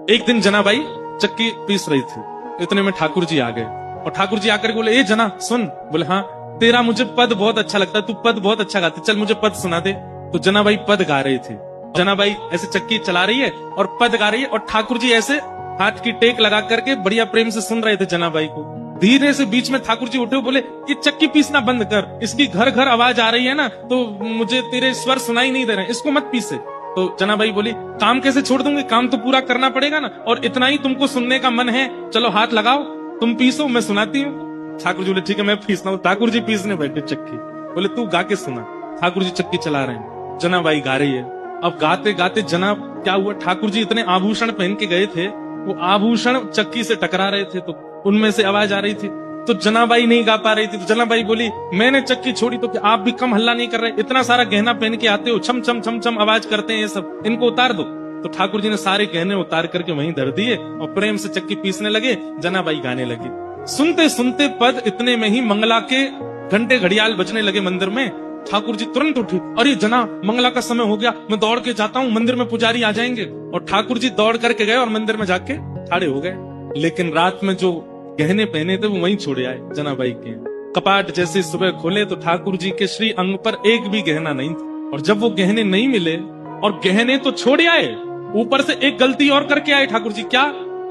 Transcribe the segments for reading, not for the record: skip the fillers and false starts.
एक दिन जनाबाई चक्की पीस रही थी, इतने में ठाकुर जी आ गए और ठाकुर जी आकर बोले, ए जना सुन। बोले हाँ, तेरा मुझे पद बहुत अच्छा लगता है, तू पद बहुत अच्छा गाती, चल मुझे पद सुना दे। तो जनाबाई पद गा रही थी। जनाबाई ऐसे चक्की चला रही है और पद गा रही है और ठाकुर जी ऐसे हाथ की टेक लगा करके बढ़िया प्रेम से सुन रहे थे जनाबाई को। धीरे से बीच में ठाकुर जी उठे, बोले ये चक्की पीसना बंद कर, इसकी घर घर आवाज आ रही है ना, तो मुझे तेरे स्वर सुनाई नहीं दे रहे, इसको मत पीसे। तो जनाबाई बोली, काम कैसे छोड़ दूंगी, काम तो पूरा करना पड़ेगा ना, और इतना ही तुमको सुनने का मन है, चलो हाथ लगाओ, तुम पीसो, मैं सुनाती हूँ। ठाकुर जी बोले ठीक है मैं पीसता हूँ। ठाकुर जी पीसने बैठे चक्की, बोले तू गा के सुना। ठाकुर जी चक्की चला रहे हैं, जनाबाई गा रही है। अब गाते गाते जनाब क्या हुआ, ठाकुर जी इतने आभूषण पहन के गए थे, वो आभूषण चक्की से टकरा रहे थे, तो उनमें से आवाज आ रही थी। तो जनाबाई नहीं गा पा रही थी, तो जनाबाई बोली, मैंने चक्की छोड़ी तो क्या आप भी कम हल्ला नहीं कर रहे, इतना सारा गहना पहन के आते हो, छम छम छम छम आवाज करते हैं ये सब, इनको उतार दो। तो ठाकुर जी ने सारे गहने उतार करके वहीं धर दिए और प्रेम से चक्की पीसने लगे, जनाबाई गाने लगी। सुनते सुनते पद इतने में ही मंगला के घंटे घड़ियाल बजने लगे मंदिर में। ठाकुर जी तुरंत उठे, अरे जना मंगला का समय हो गया, मैं दौड़ के जाता हूँ, मंदिर में पुजारी आ जाएंगे। और ठाकुर जी दौड़ करके गए और मंदिर में जाके खड़े हो गए। लेकिन रात में जो गहने पहने थे वो वहीं छोड़े आए जनाबाई के। कपाट जैसे सुबह खोले तो ठाकुर जी के श्री अंग पर एक भी गहना नहीं था। और जब वो गहने नहीं मिले और गहने तो छोड़ आए, ऊपर से एक गलती और करके आए ठाकुर जी। क्या?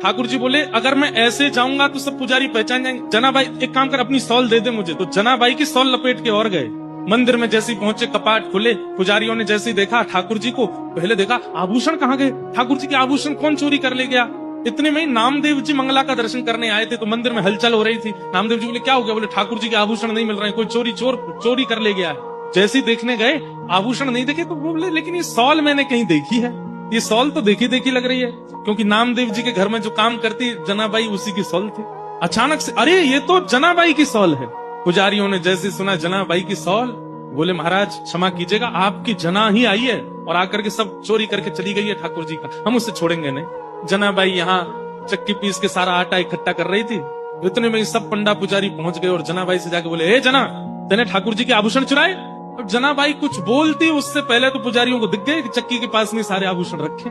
ठाकुर जी बोले, अगर मैं ऐसे जाऊंगा तो सब पुजारी पहचान जाएंगे, जनाबाई एक काम कर, अपनी सॉल दे दे मुझे। तो जनाबाई की सॉल लपेट के और गए। मंदिर में जैसे ही पहुंचे, कपाट खुले, पुजारियों ने जैसे ही देखा ठाकुर जी को, पहले देखा आभूषण कहाँ गए, ठाकुर जी के आभूषण कौन चोरी कर ले गया। इतने में ही नामदेव जी मंगला का दर्शन करने आए थे, तो मंदिर में हलचल हो रही थी। नामदेव जी बोले क्या हो गया, बोले ठाकुर जी के आभूषण नहीं मिल रहे हैं, कोई चोरी कर ले गया है। जैसे ही देखने गए, आभूषण नहीं देखे, तो बोले लेकिन ये सॉल मैंने कहीं देखी है, ये सॉल तो देखी देखी लग रही है, क्योंकि नामदेव जी के घर में जो काम करती जनाबाई उसी की सॉल थी। अचानक से अरे ये तो जनाबाई की सॉल है। पुजारियों ने जैसे सुना जनाबाई की सॉल, बोले महाराज क्षमा कीजिएगा, आपकी जना ही आई है और आकर के सब चोरी करके चली गई है ठाकुर जी का, हम उससे छोड़ेंगे नहीं। जनाबाई यहाँ चक्की पीस के सारा आटा इकट्ठा कर रही थी। इतने में सब पंडा पुजारी पहुंच गए और जनाबाई से जाके बोले, ए जना, तेने ठाकुर जी के आभूषण चुराए। अब जनाबाई कुछ बोलती उससे पहले तो पुजारियों को दिख गए कि चक्की के पास में सारे आभूषण रखे।